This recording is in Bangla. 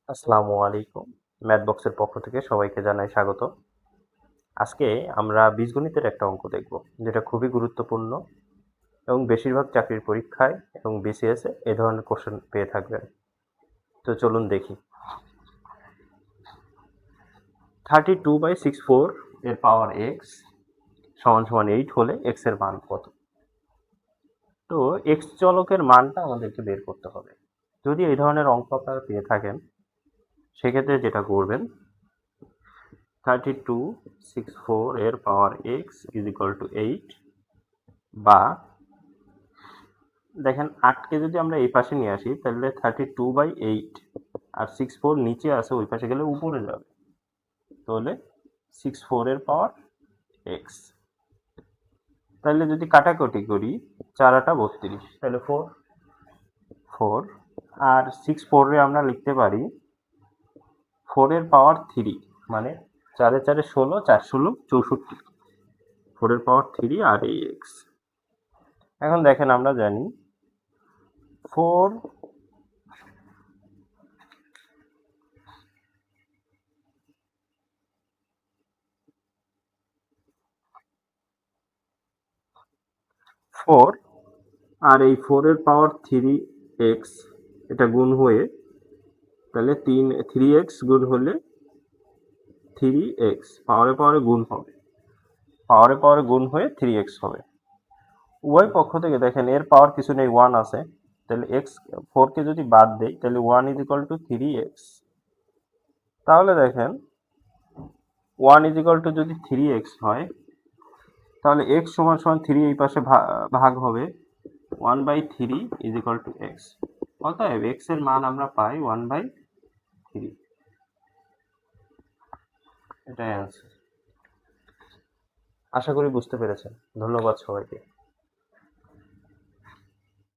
আসসালামু আলাইকুম। ম্যাথবক্সের পক্ষ থেকে সবাইকে জানাই স্বাগত। আজকে আমরা বীজগণিতের একটা অঙ্ক দেখব, যেটা খুবই গুরুত্বপূর্ণ এবং বেশিরভাগ চাকরির পরীক্ষায় এবং বিসিএসে এই ধরনের কোশ্চেন পেয়ে থাকবেন। তো চলুন দেখি। 32/64 এর পাওয়ার এক্স সমান সমান 8 হলে এক্স এর মান কত? তো এক্স চলকের মানটা আমাদেরকে বের করতে হবে। যদি এই ধরনের অঙ্ক আপনারা পেয়ে থাকেন, সেক্ষেত্রে যেটা করবেন, 32/64 এর power x is equal to 8, বা দেখেন 8কে যদি আমরা এই পাশে নিয়ে আসি তাহলে 32/8, আর 64 নিচে আছে, ওই পাশে গেলে উপরে যাবে, তাহলে 64 এর পাওয়ার এক্স। তাহলে যদি কাটাকুটি করি, 4 × 8 = 32, তাহলে 4 আর 64 রে আমরা লিখতে পারি 4 এর পাওয়ার 3, মানে 4 এ 4 এ 16, 4 16 64, 4 এর পাওয়ার 3 আর এই এক্স। এখন দেখেন, আমরা জানি 4 আর এই 4 এর পাওয়ার 3x, এটা গুণ হয়ে তাহলে 3x গুণ হলে 3x পাওয়ারে পাওয়ারে গুণ হবে, পাওয়ারে পাওয়ারে গুণ হয়ে 3x হবে। উভয় পক্ষ থেকে দেখেন এর পাওয়ার কিছু নেই, 1 আছে, তাহলে x 4কে যদি বাদ দেই তাহলে 1 = 3x। তাহলে দেখেন 1 = যদি 3x হয়, তাহলে x সমান সমান 3 এই পাশে ভাগ হবে, 1/3 = x। অতএব x এর মান আমরা পাই 1/3। এটাই অ্যান্সার। আশা করি বুঝতে পেরেছেন। ধন্যবাদ সবাইকে।